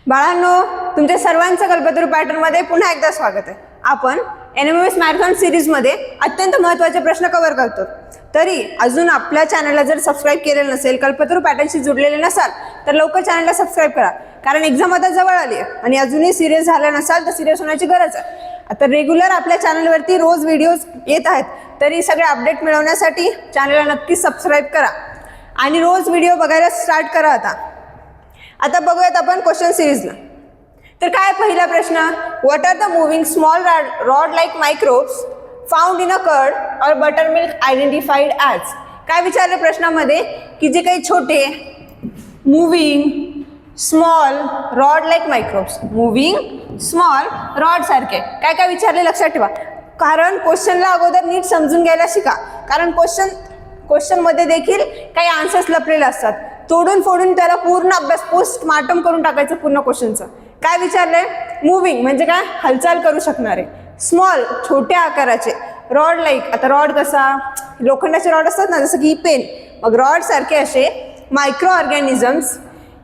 बाळांनो, तुमच्या सर्वांचं कल्पतरू पॅटर्नमध्ये पुन्हा एकदा स्वागत आहे. आपण NMMS मॅरेथॉन सिरीजमध्ये अत्यंत महत्त्वाचे प्रश्न कव्हर करतो. तरी अजून आपल्या चॅनलला जर सबस्क्राईब केलेलं नसेल, कल्पतरू पॅटर्नशी जुडलेले नसाल तर लवकर चॅनलला सबस्क्राईब करा, कारण एक्झाम आता जवळ आली आहे आणि अजूनही सिरियस झाला नसाल तर सिरियस होण्याची गरज आहे. आता रेग्युलर आपल्या चॅनलवरती रोज व्हिडिओज येत आहेत, तरी सगळे अपडेट मिळवण्यासाठी चॅनलला नक्की सबस्क्राईब करा आणि रोज व्हिडिओ बघायला स्टार्ट करा. आता बघूयात आपण क्वेश्चन सिरीजला. तर काय पहिला प्रश्न, what are the moving small rod like microbes found in a curd or butter milk identified as. काय विचारले प्रश्नामध्ये की जे काही छोटे moving small rod like microbes, moving small rod सारखे काय काय विचारले लक्षात ठेवा, कारण क्वेश्चनला अगोदर नीट समजून घ्यायला शिका, कारण क्वेश्चन मध्ये देखील काही आन्सर्स लपलेले असतात. तोडून फोडून त्याला पूर्ण अभ्यास पोस्टमार्टम करून टाकायचं पूर्ण क्वेश्चनचं. काय विचारलंय, मूव्हिंग म्हणजे काय, हालचाल करू शकणारे, स्मॉल छोट्या आकाराचे, रॉड लाईक, आता रॉड कसा, लोखंडाचे रॉड असतात ना जसं की पेन, मग रॉड सारखे असे मायक्रो ऑर्गॅनिझम्स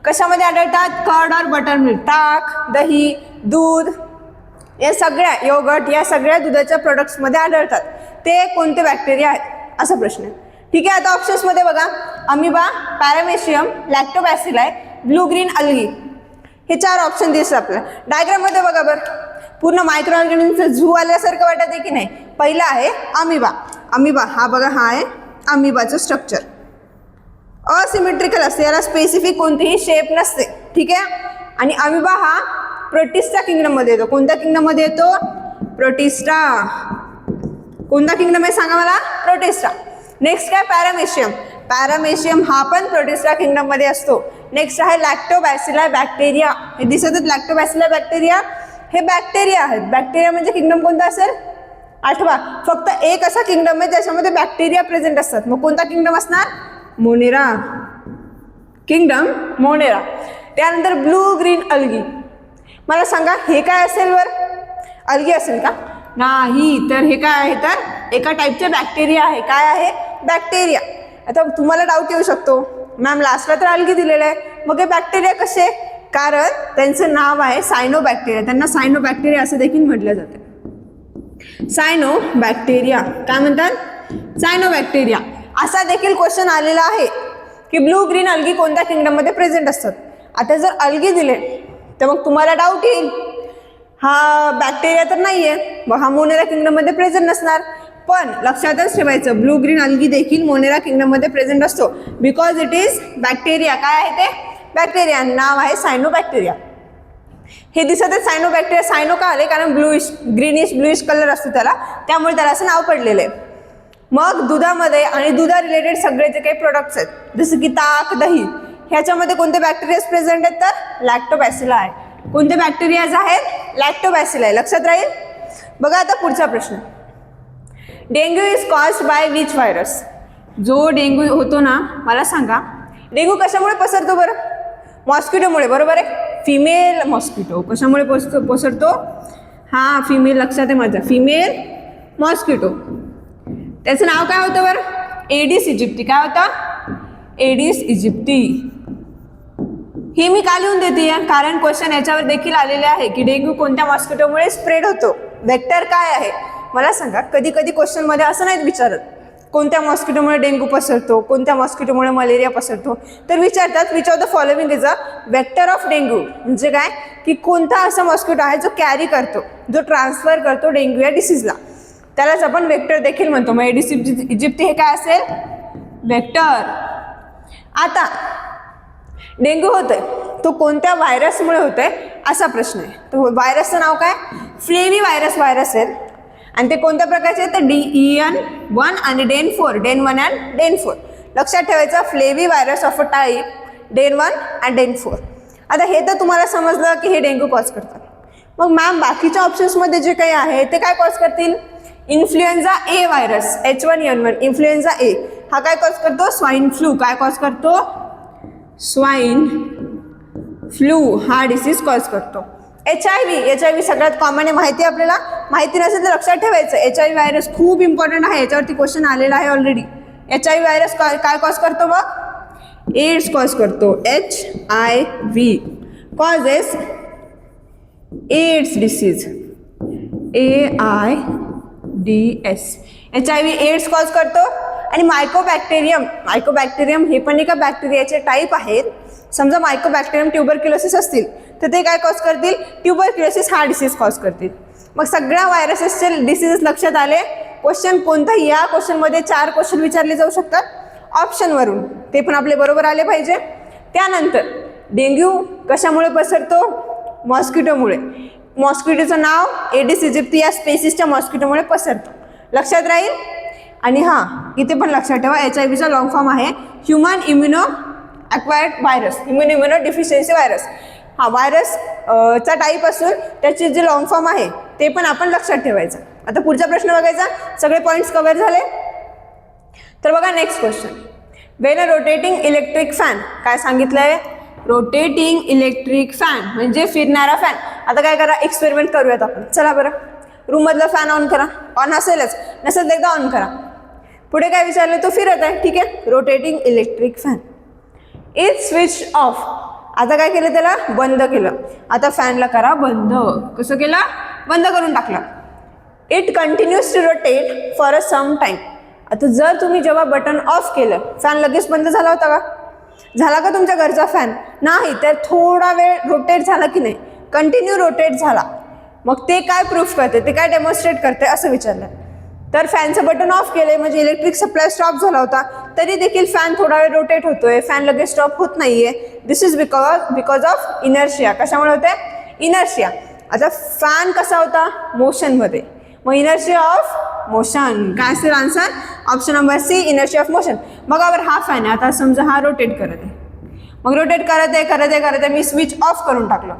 कशामध्ये आढळतात, कर्ड और बटर मिल्क, ताक, दही, दूध, या सगळ्या योगर्ट या सगळ्या दुधाच्या प्रोडक्ट्समध्ये आढळतात. ते कोणते बॅक्टेरिया आहेत असा प्रश्न आहे. ठीक आहे, आता ऑप्शन्समध्ये बघा, amoeba, paramecium, lactobacilli, blue green algae, हे 4 ऑप्शन दिसतात आपल्याला. डायग्राममध्ये बघा बरं, पूर्ण मायक्रो ऑर्गॅनिझमचं झू आल्यासारखं वाटत आहे की नाही. पहिला आहे अमिबा. अमिबा हा बघा, हा आहे अमिबाचं स्ट्रक्चर. असिमेट्रिकल असते, याला स्पेसिफिक कोणतीही शेप नसते. ठीक आहे, आणि अमिबा हा प्रोटिस्टा किंगडममध्ये येतो. कोणत्या किंगडममध्ये येतो, प्रोटिस्टा. कोणता किंगडम आहे सांगा मला, प्रोटिस्टा. नेक्स्ट काय, पॅरामेशियम. पॅरामेशियम हा पण प्रोटिस्टा किंगडम मध्ये असतो. नेक्स्ट आहे लॅक्टोबॅसिलाई बॅक्टेरिया. हे दिसतात लॅक्टोबॅसिलाई बॅक्टेरिया, हे बॅक्टेरिया आहेत. बॅक्टेरिया म्हणजे किंगडम कोणता असेल, आठवा. फक्त एक असा किंगडम आहे ज्याच्यामध्ये बॅक्टेरिया प्रेझेंट असतात. मग कोणता किंगडम असणार, मोनेरा किंगडम, मोनेरा. त्यानंतर ब्लू ग्रीन अल्गी. मला सांगा हे काय असेल वर, अल्गी असेल का, नाही. तर हे काय आहे, तर एका टाईपचे बॅक्टेरिया आहे. काय आहे, बॅक्टेरिया. आता तुम्हाला डाऊट येऊ शकतो, मॅम लास्टला तर अल्गी दिलेलं आहे, मग हे बॅक्टेरिया कसे, कारण त्यांचं नाव आहे सायनोबॅक्टेरिया. त्यांना सायनोबॅक्टेरिया असं देखील म्हटलं जातं. सायनोबॅक्टेरिया काय म्हणतात, सायनोबॅक्टेरिया. असा देखील क्वेश्चन आलेला आहे की ब्लू ग्रीन अल्गी कोणत्या किंगडममध्ये प्रेझेंट असतात. आता जर अल्गी दिले तर मग तुम्हाला डाऊट येईल, हा बॅक्टेरिया तर नाहीये, मग हा मोनेरा किंगडममध्ये प्रेझेंट नसणार. पण लक्षातच ठेवायचं, ब्लू ग्रीन अल्गी देखील मोनेरा किंगडममध्ये प्रेझेंट असतो, बिकॉज इट इज बॅक्टेरिया. काय आहे ते, बॅक्टेरिया. नाव आहे सायनोबॅक्टेरिया. हे दिसतच सायनोबॅक्टेरिया. सायनो का आले, कारण ग्रीनिश ब्लूइश कलर असतो त्याला, त्यामुळे त्याला असं नाव पडलेलं आहे. मग दुधामध्ये आणि दुधा रिलेटेड सगळे जे काही प्रोडक्ट्स आहेत जसं की ताक, दही, ह्याच्यामध्ये कोणते बॅक्टेरियाज प्रेझेंट आहेत, तर लॅक्टोबॅसिलाई. कोणते बॅक्टेरियाज आहेत, लॅक्टोबॅसिलाई. लक्षात राहील. बघा आता पुढचा प्रश्न, dengue is caused by which virus. जो डेंग्यू होतो ना, मला सांगा डेंग्यू कशामुळे पसरतो बरं, मॉस्किटोमुळे. बरोबर आहे, फिमेल मॉस्किटो. कशामुळे पसरतो, हा फिमेल, लक्षात आहे माझ्या, फिमेल मॉस्किटो. त्याचं नाव काय होतं बरं, एडिस इजिप्टी. काय होतं, एडिस इजिप्टी. हे मी का लिहून देते, कारण क्वेश्चन याच्यावर देखील आलेले आहे की डेंग्यू कोणत्या मॉस्किटोमुळे स्प्रेड होतो, वेक्टर काय आहे. मला सांगा, कधी कधी क्वेश्चन मध्ये असं नाहीत विचारत कोणत्या मॉस्किटोमुळे डेंग्यू पसरतो, कोणत्या मॉस्किटोमुळे मलेरिया पसरतो, तर विचारतात which of the following is a vector of dengue. म्हणजे काय की कोणता असा मॉस्किटो आहे जो कॅरी करतो, जो ट्रान्सफर करतो डेंग्यू या डिसीजला, त्यालाच आपण वेक्टर देखील म्हणतो. मग एडिस इजिप्टी हे काय असेल, वेक्टर. आता डेंग्यू होतोय तो कोणत्या व्हायरसमुळे होतोय असा प्रश्न आहे. तर व्हायरसचं नाव काय, फ्लेवी व्हायरस आहे, आणि ते कोणत्या प्रकारचे आहेत, तर DEN1 आणि DEN4, DEN1 अँड DEN4. लक्षात ठेवायचं, flavi virus of a type DEN1 and DEN4. आता हे तर तुम्हाला समजलं की हे डेंग्यू कॉज करतात. मग मॅम बाकीच्या ऑप्शन्समध्ये जे काही आहे ते काय कॉज करतील, इन्फ्लुएन्झा ए व्हायरस, H1N1, इन्फ्लुएन्झा ए हा काय कॉज करतो, स्वाईन फ्लू. काय कॉज करतो, स्वाईन फ्लू हा डिसीज कॉज करतो. HIV सगळ्यात कॉमन आहे, माहिती आपल्याला. माहिती नसेल तर लक्षात ठेवायचं, HIV व्हायरस खूप इम्पॉर्टंट आहे, याच्यावरती क्वेश्चन आलेला आहे ऑलरेडी. HIV व्हायरस काय कॉज करतो, मग एड्स कॉज करतो, HIV. Causes AIDS disease, AIDS, HIV AIDS cause करतो. आणि मायकोबॅक्टेरियम हे पण एका बॅक्टेरियाचे टाईप आहेत. समजा मायकोबॅक्टेरियम ट्युबरक्युलोसिस असतील तर ते काय कॉज करतील, ट्युबरक्युलोसिस हा डिसीज कॉज करतील. मग सगळ्या व्हायरसेसचे डिसीजेस लक्षात आले. क्वेश्चन कोणताही, या क्वेश्चनमध्ये 4 क्वेश्चन विचारले जाऊ शकतात ऑप्शनवरून, ते पण आपले बरोबर आले पाहिजे. त्यानंतर डेंग्यू कशामुळे पसरतो, मॉस्किटोमुळे. मॉस्किटोचं नाव एडिस इजिप्ती या स्पेसिसच्या मॉस्किटोमुळे पसरतो, लक्षात राहील. आणि हां, इथे पण लक्षात ठेवा HIVचा लॉंग फॉर्म आहे human immuno acquired virus, immuno deficiency virus. हा व्हायरस चा टाईप असून त्याचे जे लॉंग फॉर्म आहे ते पण आपण लक्षात ठेवायचं. आता पुढचा प्रश्न बघायचा. सगळे पॉईंट्स कव्हर झाले तर बघा next question. When a rotating electric fan, काय सांगितलंय, रोटेटिंग इलेक्ट्रिक फॅन म्हणजे फिरणारा फॅन. आता काय करा, एक्सपेरिमेंट करूयात आपण. चला बरं, रूममधला फॅन ऑन करा. ऑन असेलच, नसेल तर एकदा ऑन करा. पुढे काय विचारलं, तो फिरत आहे, ठीक आहे. Rotating electric fan is switch off. आता काय केलं, त्याला बंद केलं. आता फॅनला करा बंद. कसं केलं, बंद करून टाकला. It continues to rotate for a some time. आता जर तुम्ही जेव्हा बटन ऑफ केलं, फॅन लगेच बंद झाला होता का, झाला का तुमच्या घरचा फॅन, नाही. तर थोडा वेळ रोटेट झाला की नाही, कंटिन्यू रोटेट झाला. मग ते काय प्रूफ करते, ते काय डेमॉन्स्ट्रेट करते असं विचारलं. तर फॅनचं बटन ऑफ केलंय म्हणजे इलेक्ट्रिक सप्लाय स्टॉप झाला होता, तरी देखील फॅन थोडा वेळ रोटेट होतोय, फॅन लगेच स्टॉप होत नाहीये. दिस इज बिकॉज ऑफ इनर्शिया. कशामुळे होते, इनर्शिया. आता फॅन कसा होता, मोशनमध्ये, मग इनर्शिया ऑफ मोशन. काय असेल answer, option number C, inertia of motion. मग अगर हा फॅन आहे, आता समजा हा रोटेट करत आहे, मग रोटेट करत आहे, मी स्विच ऑफ करून टाकलं,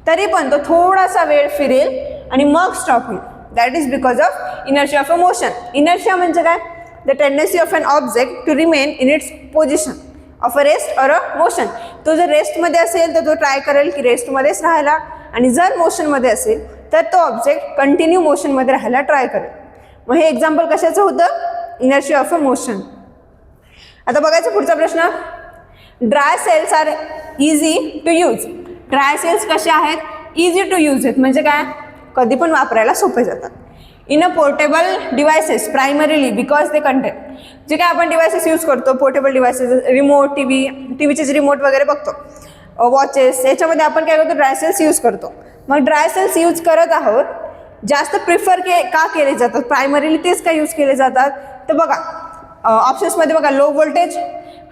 तरी पण तो थोडासा वेळ फिरेल आणि मग स्टॉप होईल. That is because of inertia of a motion. Inertia म्हणजे काय, the tendency of an object to remain in its position of a rest or a motion. तो जर रेस्टमध्ये असेल तर तो ट्राय करेल की रेस्टमध्येच राहायला, आणि जर मोशनमध्ये असेल तर तो ऑब्जेक्ट कंटिन्यू मोशनमध्ये राहायला ट्राय करेल. मग हे एक्झाम्पल कशाचं होतं, इनर्शिया ऑफ अ मोशन. आता बघायचं पुढचा प्रश्न. Dry cells are easy to use. Dry cells कसे आहेत, इझी टू यूज आहेत, म्हणजे काय, कधी पण वापरायला सोपे जातात. In a portable devices primarily because they contain. जे काय आपण डिव्हायसेस यूज करतो, पोर्टेबल डिव्हायसेस, रिमोट, टीव्हीचे जे रिमोट वगैरे बघतो, वॉचेस, याच्यामध्ये आपण काय करतो, ड्राय सेल्स यूज करतो. मग ड्राय सेल्स यूज करत आहोत, जास्त प्रिफर का केले जातात, प्रायमरीली तेच का यूज केले जातात, तर बघा ऑप्शन्समध्ये बघा, low voltage,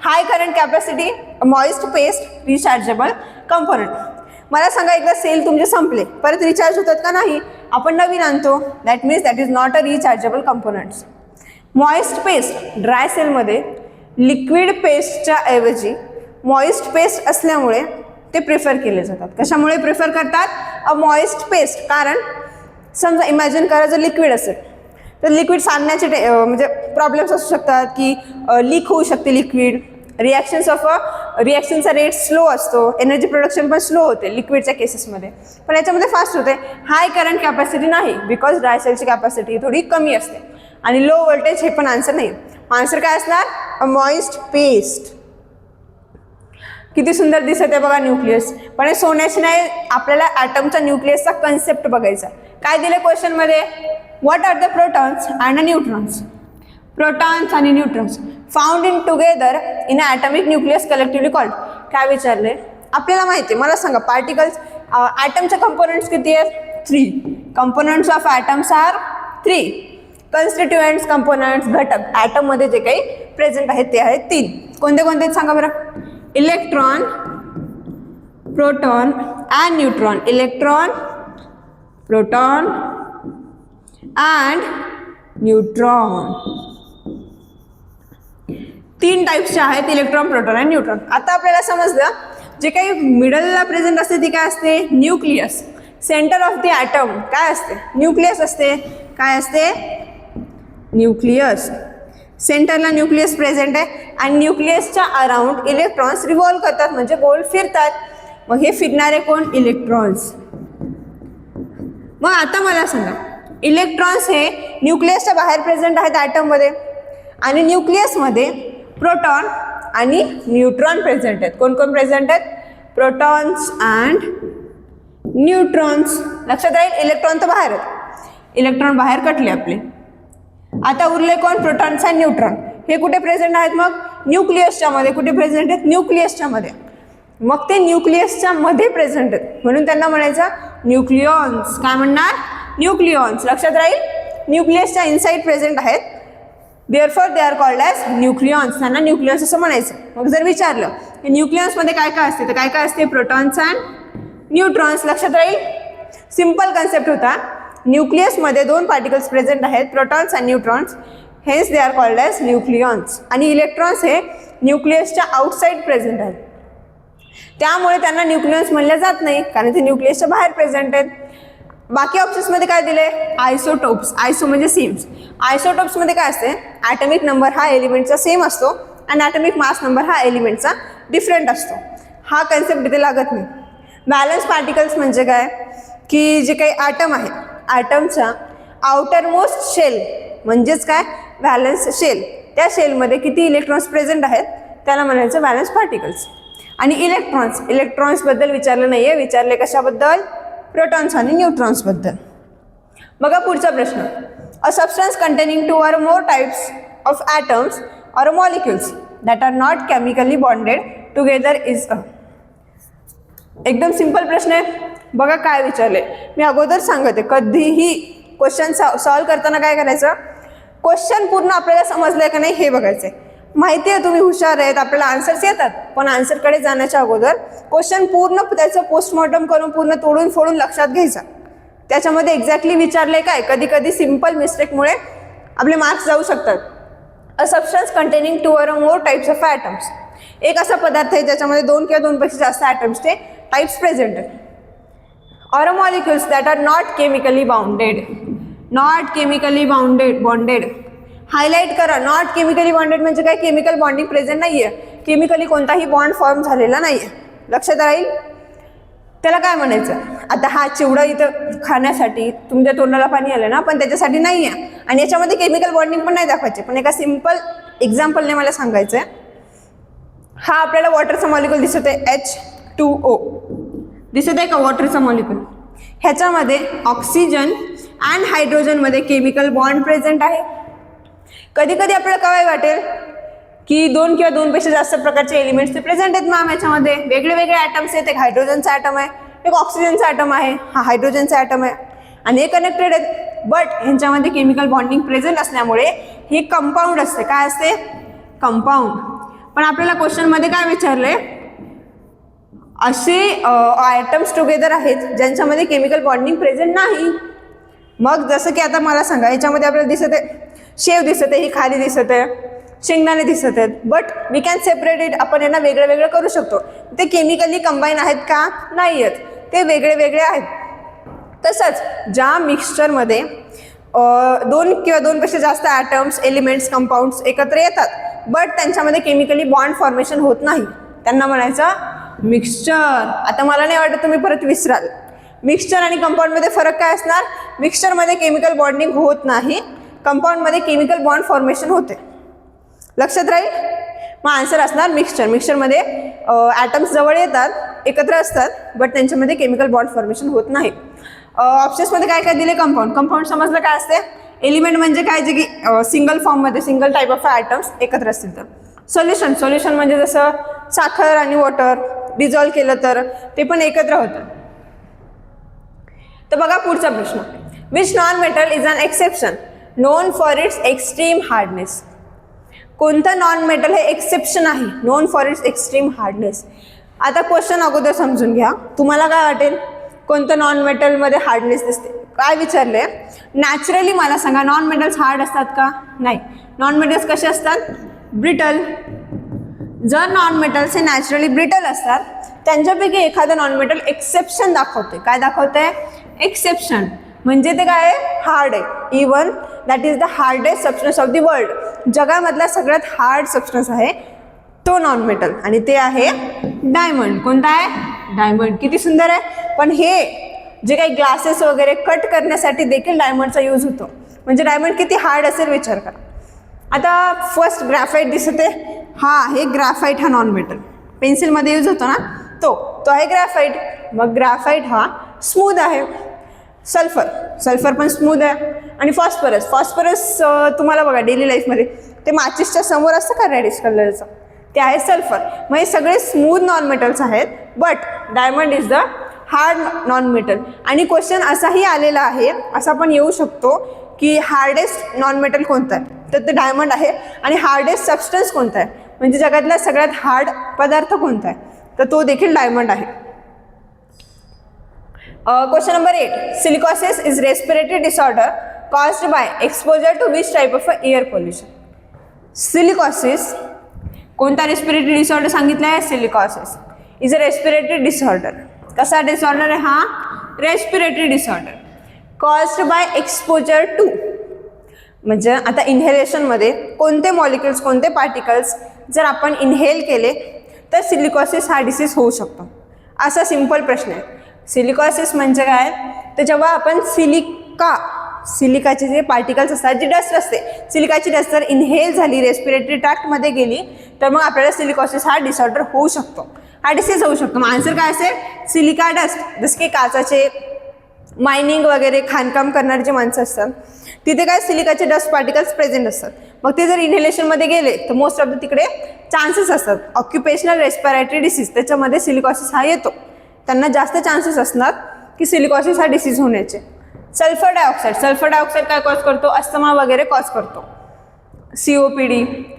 high current capacity, moist paste, rechargeable component. मला सांगा, एकदा सेल तुमचे संपले, परत रिचार्ज होतात का नाही, आपण नवीन आणतो. That means that is not a rechargeable components. Moist paste, dry सेलमध्ये लिक्विड पेस्टच्या ऐवजी मॉइस्ट पेस्ट असल्यामुळे ते प्रिफर केले जातात. कशामुळे प्रिफर करतात, अ मॉइस्ट पेस्ट, कारण समजा इमॅजिन करा जर लिक्विड असेल तर लिक्विड सांडण्याचे म्हणजे प्रॉब्लेम्स असू शकतात, की लीक होऊ शकते लिक्विड, रिॲक्शनचा रेट स्लो असतो, एनर्जी प्रोडक्शन पण स्लो होते लिक्विडच्या केसेसमध्ये, पण याच्यामध्ये फास्ट होते. हाय करंट कॅपॅसिटी नाही, बिकॉज ड्राय सेलची कॅपॅसिटी थोडी कमी असते. आणि लो व्होल्टेज हे पण आन्सर नाही. आन्सर काय असणार, अ मॉइस्ट पेस्ट. किती सुंदर दिसत आहे बघा न्यूक्लियस. पण हे सोन्याची नाही, आपल्याला ॲटमच्या न्यूक्लियसचा कन्सेप्ट बघायचा. काय दिले क्वेश्चनमध्ये, what are the protons and neutrons. Protons आणि neutrons found in together in a atomic nucleus collectively called. काय विचारले, आपल्याला माहिती आहे, मला सांगा पार्टिकल्स, ॲटमचे कंपोनंट्स किती आहेत, 3. Components of atoms are 3. Constituents, components, घटक ॲटममध्ये जे काही प्रेझेंट आहेत ते आहेत 3. कोणते कोणते सांगा बरं. Electron, proton and neutron. Electron, proton and neutron. 3 टाईप्सचे आहेत, इलेक्ट्रॉन, प्रोटॉन आणि न्यूट्रॉन. आता आपल्याला समजलं, जे काही मिडलला प्रेझेंट असते ती काय असते, nucleus. Centre of the atom काय असते, न्यूक्लियस असते. काय असते, न्यूक्लियस. सेंटरला न्यूक्लियस प्रेझेंट आहे आणि न्यूक्लियसच्या अराउंड इलेक्ट्रॉन्स रिव्हॉल्व करतात, म्हणजे गोल फिरतात. मग हे फिरणारे कोण, इलेक्ट्रॉन्स. मग आता मला सांगा, इलेक्ट्रॉन्स हे न्यूक्लियसच्या बाहेर प्रेझेंट आहेत ॲटममध्ये, आणि न्यूक्लियसमध्ये प्रोटॉन आणि न्यूट्रॉन प्रेझेंट आहेत. कोण कोण प्रेझेंट आहेत, प्रोटॉन्स अँड न्यूट्रॉन्स. लक्षात राहील. इलेक्ट्रॉन तर बाहेर आहेत, इलेक्ट्रॉन बाहेर कटले आपले. आता उरले कोण? Protons and neutron. हे कुठे प्रेझेंट आहेत मग? न्यूक्लियसच्या मध्ये. कुठे प्रेझेंट आहेत? न्यूक्लियसच्या मध्ये. मग ते न्यूक्लियसच्या मध्ये प्रेझेंट आहेत म्हणून त्यांना म्हणायचं न्यूक्लियॉन्स. काय म्हणणार? न्यूक्लियॉन्स. लक्षात राहील. न्यूक्लियसच्या इनसाइड प्रेझेंट आहेत, therefore they are called as nucleons. त्यांना न्यूक्लियॉन्स असं म्हणायचं. मग जर विचारलं की न्यूक्लियसमध्ये काय काय असते, तर काय काय असते? Protons and neutrons. लक्षात राहील. सिंपल कन्सेप्ट होता. न्यूक्लियसमध्ये 2 पार्टिकल्स प्रेझेंट आहेत, protons and neutrons, hence they are called as nucleons. आणि इलेक्ट्रॉन्स हे न्यूक्लियसच्या आउटसाइड प्रेझेंट आहेत, त्यामुळे त्यांना न्यूक्लियॉन्स म्हणले जात नाही, कारण ते न्यूक्लियसच्या बाहेर प्रेझेंट आहेत. बाकी ऑप्शन्समध्ये काय दिले? आयसोटोप्स. आयसो म्हणजे सेम्स. आयसोटोप्समध्ये काय असते? ॲटॉमिक नंबर हा एलिमेंटचा सेम असतो आणि ॲटॉमिक मास नंबर हा एलिमेंटचा डिफरंट असतो. हा कन्सेप्ट इथे लागत नाही. बॅलन्स पार्टिकल्स म्हणजे काय? की जे काही ॲटम आहे, ॲटमच्या आउटर मोस्ट शेल म्हणजेच काय? Valence shell. त्या शेलमध्ये किती इलेक्ट्रॉन्स प्रेझेंट आहेत त्याला म्हणायचं व्हॅलन्स पार्टिकल्स. आणि इलेक्ट्रॉन्सबद्दल विचारलं नाही आहे, विचारले कशाबद्दल? प्रोटॉन्स आणि न्यूट्रॉन्सबद्दल. बघा पुढचा प्रश्न. अ substance containing 2 or more types of atoms or molecules that are not chemically bonded together is a. एकदम सिंपल प्रश्न आहे. बघा काय विचारले. मी अगोदर सांगते, कधीही क्वेश्चन सॉल्व करताना काय करायचं? क्वेश्चन पूर्ण आपल्याला समजलंय का नाही हे बघायचंय. माहिती आहे तुम्ही हुशार आहेत, आपल्याला आन्सर्स येतात, पण आन्सरकडे जाण्याच्या अगोदर क्वेश्चन पूर्ण त्याचं पोस्टमॉर्टम करून पूर्ण तोडून फोडून लक्षात घ्यायचा. त्याच्यामध्ये एक्झॅक्टली विचारले काय. कधी कधी सिंपल मिस्टेकमुळे आपले मार्क्स जाऊ शकतात. अ substance containing 2 or more types of atoms. एक असा पदार्थ आहे ज्याच्यामध्ये 2 किंवा 2 पेक्षा जास्त ॲटम्सचे टाइप्स प्रेझेंट आहेत. Or molecules that are not chemically bounded. Not chemically bonded. Highlight करा. नॉट केमिकली बॉन्डेड म्हणजे काय? केमिकल बॉन्डिंग प्रेझेंट नाही आहे, केमिकली कोणताही बॉन्ड फॉर्म झालेला नाही आहे. लक्षात राहील. त्याला काय म्हणायचं? आता हा चिवडा इथं खाण्यासाठी तुमच्या तोंडाला पाणी आलं ना, पण त्याच्यासाठी नाही आहे आणि याच्यामध्ये केमिकल बॉन्डिंग पण नाही दाखवायचे, पण एका सिंपल एक्झाम्पलने मला सांगायचं आहे. हा आपल्याला वॉटरचा मॉलिक्यूल दिसत आहे, H2O दिसत आहे का? वॉटरचा मॉलिक्यूल. ह्याच्यामध्ये ऑक्सिजन अँड हायड्रोजनमध्ये केमिकल बॉन्ड प्रेझेंट आहे. कधी कधी आपल्याला काय वाटेल की 2 किंवा 2 पेक्षा जास्त प्रकारचे एलिमेंट्स ते प्रेझेंट आहेत मॅम. याच्यामध्ये वेगळे वेगळे ॲटम्स आहेत. एक हायड्रोजनचा ॲटम आहे, एक ऑक्सिजनचा ॲटम आहे, हा हायड्रोजनचा ॲटम आहे आणि हे कनेक्टेड आहेत. बट ह्यांच्यामध्ये केमिकल बॉन्डिंग प्रेझेंट असल्यामुळे हे कंपाऊंड असते. काय असते? कंपाऊंड. पण आपल्याला क्वेश्चनमध्ये काय विचारले? असे ॲटम्स टुगेदर आहेत ज्यांच्यामध्ये केमिकल बॉन्डिंग प्रेझेंट नाही. मग जसं की आता मला सांगा, याच्यामध्ये आपल्याला दिसत आहे शेव दिसत आहे, ही खाली दिसत आहे, शेंगदाणे दिसत आहेत, but we can separate it. आपण यांना वेगळं वेगळं करू शकतो. ते केमिकली कंबाईन आहेत का? नाही आहेत, ते वेगळे वेगळे आहेत. तसंच ज्या मिक्सचरमध्ये 2 किंवा 2 पेक्षा जास्त ॲटम्स, एलिमेंट्स, कंपाऊंड्स एकत्र येतात, बट त्यांच्यामध्ये केमिकली बॉन्ड फॉर्मेशन होत नाही, त्यांना म्हणायचं मिक्सचर. आता मला नाही वाटत तुम्ही परत विसराल. मिक्सचर आणि कंपाऊंडमध्ये फरक काय असणार? मिक्सचरमध्ये केमिकल बॉन्डिंग होत नाही, कंपाऊंडमध्ये केमिकल बॉन्ड फॉर्मेशन होते. लक्षात राहील. मग आन्सर असणार मिक्सचर. मिक्सचरमध्ये ॲटम्स जवळ येतात, एकत्र असतात, बट त्यांच्यामध्ये केमिकल बॉन्ड फॉर्मेशन होत नाही. ऑप्शन्समध्ये काय काय दिले? कंपाऊंड. कंपाऊंड समजलं काय असते? एलिमेंट म्हणजे काय? जे की सिंगल फॉर्ममध्ये सिंगल टाईप ऑफ ॲटम्स एकत्र असतील तर. सोल्युशन. सोल्युशन म्हणजे जसं साखर आणि वॉटर डिझॉल्व केलं तर ते पण एकत्र होतं. तर बघा पुढचा प्रश्न. Which non metal is an exception known for its extreme hardness. कोणतं नॉन मेटल हे एक्सेप्शन आहे known for its extreme hardness? आता क्वेश्चन अगोदर समजून घ्या. तुम्हाला काय वाटेल कोणतं नॉन मेटलमध्ये हार्डनेस दिसते? काय विचारले? नॅचरली मला सांगा, नॉन मेटल्स हार्ड असतात का? नाही. नॉन मेटल्स कसे असतात? ब्रिटल. जर नॉन मेटल्स हे नॅचरली ब्रिटल असतात, त्यांच्यापैकी एखादं नॉन मेटल एक्सेप्शन दाखवते. काय दाखवते? एक्सेप्शन. म्हणजे ते काय आहे? हार्ड आहे. Even that is the hardest substance of the world. जगामधला सगळ्यात हार्ड सबस्टन्स आहे तो नॉन मेटल, आणि ते आहे डायमंड. कोणता आहे? डायमंड. किती सुंदर आहे. पण हे जे काही ग्लासेस वगैरे कट करण्यासाठी देखील डायमंडचा यूज होतो. म्हणजे डायमंड किती हार्ड असेल विचार करा. आता फर्स्ट ग्राफाईट दिसते. हा हे ग्राफाईट, हा नॉन मेटल पेन्सिलमध्ये यूज होतो ना, तो आहे ग्रॅफाईट. मग ग्रॅफाईट हा स्मूथ आहे. सल्फर पण स्मूथ आहे. आणि फॉस्फरस तुम्हाला बघा डेली लाईफमध्ये ते माचिसच्या समोर असतं का रेडिश कलरचं, ते आहे सल्फर. मग हे सगळे स्मूथ नॉन मेटल्स आहेत. But diamond is the hard non metal. आणि क्वेश्चन असाही आलेला आहे, असा पण येऊ शकतो की हार्डेस्ट नॉन मेटल कोणतं आहे, तर ते डायमंड आहे. आणि हार्डेस्ट सबस्टन्स कोणता आहे, म्हणजे जगातला सगळ्यात हार्ड पदार्थ कोणता आहे, तर तो देखील डायमंड आहे. Question number 8. Silicosis is respiratory disorder caused by exposure to which type of air pollution. Silicosis कोणता रेस्पिरेटरी डिसऑर्डर सांगितला आहे, silicosis is a respiratory disorder. कसा डिसऑर्डर आहे हा, respiratory disorder caused by exposure to, म्हणजे आता इन्हेलेशनमध्ये कोणते मॉलिक्युल्स कोणते पार्टिकल्स जर आपण इन्हेल केले तर सिलिकॉसिस हा डिसीज होऊ शकतो. असा सिंपल प्रश्न आहे. सिलिकॉसिस म्हणजे काय, तर जेव्हा आपण सिलिकाचे जे पार्टिकल्स असतात, जी डस्ट असते, सिलिकाची डस्ट जर इन्हेल झाली, रेस्पिरेटरी ट्रॅक्टमध्ये गेली, तर मग आपल्याला सिलिकॉसिस हा डिसऑर्डर होऊ शकतो, हा डिसीज होऊ शकतो. मग आन्सर काय असेल, सिलिका डस्ट. जसं की काचाचे मायनिंग वगैरे खाणकाम करणारे जे माणसं असतात तिथे काय सिलिकाचे डस्ट पार्टिकल्स प्रेझेंट असतात. मग ते जर इन्हेलेशनमध्ये गेले तर मोस्ट ऑफ द तिकडे चान्सेस असतात. ऑक्युपेशनल रेस्पिरेटरी डिसीज त्याच्यामध्ये सिलिकॉसिस हा येतो. त्यांना जास्त चान्सेस असणार की सिलिकॉसिस हा डिसीज होण्याचे. सल्फर डायऑक्साईड काय कॉज करतो, अस्थमा वगैरे कॉज करतो. COPD.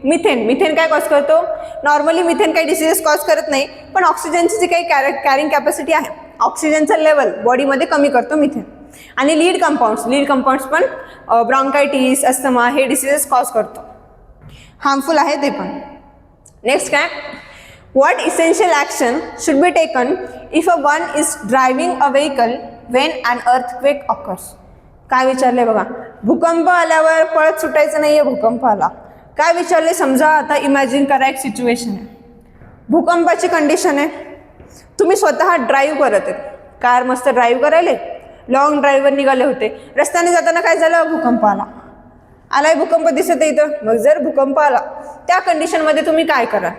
मिथेन काय कॉज करतो, नॉर्मली मिथेन काही डिसीजेस कॉज करत नाही, पण ऑक्सिजनची जी काही कॅरिंग कॅपॅसिटी आहे, ऑक्सिजनचा लेवल बॉडीमध्ये कमी करतो मिथेन. आणि लीड कंपाऊंड्स पण ब्रॉन्कायटिस, अस्थमा हे डिसीजेस कॉज करतो, हार्मफुल आहे ते पण. नेक्स्ट काय, what essential action should be taken if a one is driving a vehicle when an earthquake occurs. काय विचारले बघा, भूकंप आल्यावर पळत सुटायचं नाही आहे, भूकंप आला. काय विचारले, समजा आता इमॅजिन करा एक सिच्युएशन आहे, भूकंपाची कंडिशन आहे, तुम्ही स्वतः ड्राईव्ह करत आहेत, कार मस्त ड्राईव्ह करायले, लॉंग ड्राईव्हवर निघाले होते, रस्त्याने जाताना काय झालं, भूकंप आलाय, भूकंप दिसत आहे इथं. मग जर भूकंप आला त्या कंडिशनमध्ये तुम्ही काय कराल,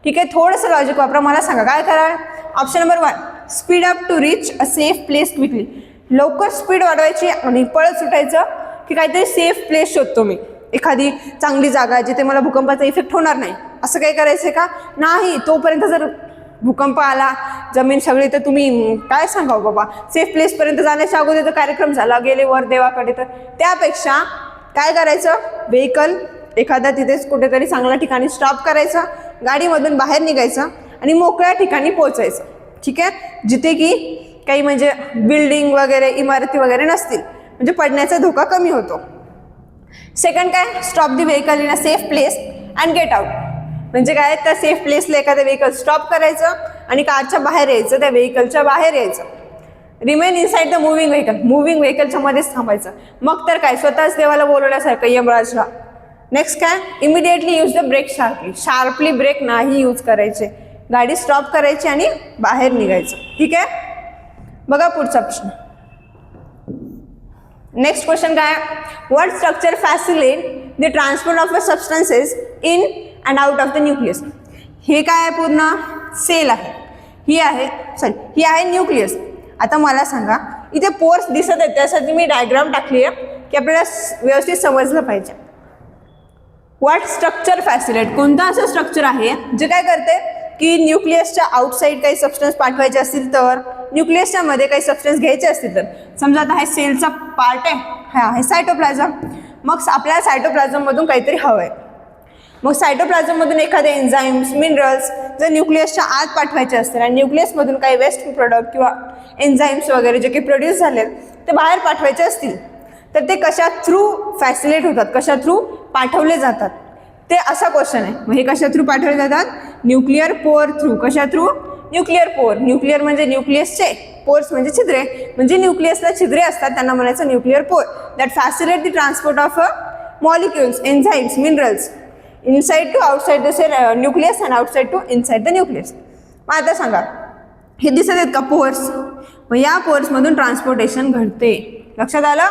ठीक आहे, थोडंसं लॉजिक वापरा, मला सांगा काय कराल. Option number 1, speed up to reach a safe place quickly. लवकर स्पीड वाढवायची आणि पळत सुटायचं, की काहीतरी सेफ प्लेस शोधतो मी, एखादी चांगली जागा जिथे मला भूकंपाचा इफेक्ट होणार नाही, असं काही करायचं आहे का, नाही. तोपर्यंत जर भूकंप आला, जमीन सगळी, तर तुम्ही काय सांगावं बाबा, सेफ प्लेसपर्यंत जाण्याच्या अगोदर तर कार्यक्रम झाला, गेले वर देवाकडे. तर त्यापेक्षा काय करायचं, व्हेकल एखादा तिथेच कुठेतरी चांगल्या ठिकाणी स्टॉप करायचा, गाडीमधून बाहेर निघायचं आणि मोकळ्या ठिकाणी पोहोचायचं, ठीक आहे, जिथे की काही म्हणजे बिल्डिंग वगैरे इमारती वगैरे नसतील, म्हणजे पडण्याचा धोका कमी होतो. सेकंड काय, stop the vehicle in a safe place and get out. म्हणजे काय, त्या सेफ प्लेसला एखादं व्हेकल स्टॉप करायचं आणि कारच्या बाहेर यायचं, त्या व्हेकलच्या बाहेर यायचं. रिमेन इनसाइड द मुव्हिंग व्हेकलच्या मध्येच थांबायचं. मग तर काय, स्वतःच देवाला बोलवण्यासारखं यमराजला. नेक्स्ट काय, immediately use the brake sharply brake नाही यूज करायचे, गाडी स्टॉप करायची आणि बाहेर निघायचं, ठीक आहे. बघा पुढचा प्रश्न. नेक्स्ट क्वेश्चन काय, what structure facilitate the transport of a substances in and out of the nucleus. हे काय आहे, पूर्ण सेल आहे, ही आहे न्यूक्लियस. आता मला सांगा, इथे पोर्स दिसत आहेत, त्यासाठी मी डायग्राम टाकली आहे की आपल्याला व्यवस्थित समजलं पाहिजे. व्हॉट स्ट्रक्चर फॅसिलिटेट, कोणतं असं स्ट्रक्चर आहे जे काय करते की न्यूक्लियसच्या आउटसाईड काही सबस्टन्स पाठवायचे असतील तर, न्यूक्लियसच्या मध्ये काही सबस्टन्स घ्यायचे असतील तर, समजा आता हा सेलचा पार्ट आहे, हा आहे सायटोप्लाझम. मग आपल्याला सायटोप्लाझममधून काहीतरी हवं आहे, मग सायटोप्लाझममधून एखादे एन्झाईम्स, मिनरल्स जर न्यूक्लियसच्या आत पाठवायचे असतील आणि न्यूक्लियसमधून काही वेस्ट प्रोडक्ट किंवा एन्झाईम्स वगैरे जे काही प्रोड्यूस झाले ते बाहेर पाठवायचे असतील, तर ते कशा थ्रू फॅसिलिटेट होतात, कशा थ्रू पाठवले जातात, ते असा क्वेश्चन आहे. मग हे कशा थ्रू पाठवले जातात, न्यूक्लिअर पोअर थ्रू. कशा थ्रू, न्यूक्लिअर पोअर. न्यूक्लिअर म्हणजे न्यूक्लियसचे, पोर्स म्हणजे छिद्रे, म्हणजे न्यूक्लियसला छिद्रे असतात, त्यांना म्हणायचं nuclear pore. That facilitate the transport of molecules, enzymes, minerals inside to outside the nucleus and outside to inside the nucleus. मग आता सांगा, हे दिसत आहेत का पोर्स, मग या पोर्समधून ट्रान्सपोर्टेशन घडते. लक्षात आलं,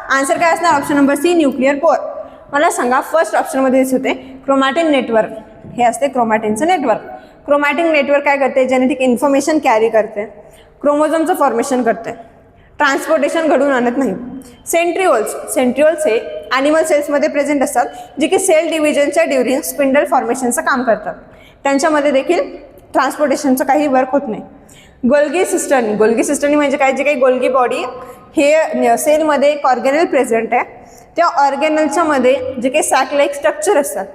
आन्सर काय असणार, option number C, nuclear pore. मला सांगा, फर्स्ट ऑप्शनमध्ये दिसत होते क्रोमॅटिन नेटवर्क, हे असते क्रोमॅटिनचं नेटवर्क. क्रोमॅटिक नेटवर्क काय करते, जेनेटिक इन्फॉर्मेशन कॅरी करते, क्रोमोझोमचं फॉर्मेशन करते, ट्रान्सपोर्टेशन घडून आणत नाही. सेंट्रिओल्स हे ॲनिमल सेल्समध्ये प्रेझेंट असतात, जे की सेल डिव्हिजनच्या ड्युरिंग स्पिंडल फॉर्मेशनचं काम करतात. त्यांच्यामध्ये देखील ट्रान्सपोर्टेशनचं काही वर्क होत नाही. गोल्गी सिस्टर्नी म्हणजे काय, जे काही गोल्गी बॉडी हे सेलमध्ये एक ऑर्गेनल प्रेझेंट आहे. त्या ऑर्गेनलच्या मध्ये जे काही सॅक लाईक स्ट्रक्चर असतात,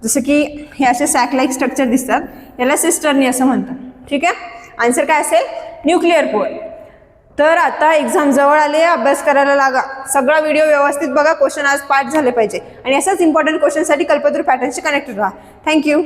जसं की हे असे सॅक लाईक स्ट्रक्चर दिसतात, याला सिस्टर्नी असं म्हणतात. ठीक आहे, आन्सर काय असेल, न्यूक्लिअर पोल. तर आता एक्झाम जवळ आली आहे, अभ्यास करायला लागा. सगळा व्हिडिओ व्यवस्थित बघा, क्वेश्चन आज पाठ झाले पाहिजे आणि असाच इम्पॉर्टंट क्वेश्चनसाठी कल्पतरू पॅटर्नशी कनेक्टेड राहा. थँक्यू.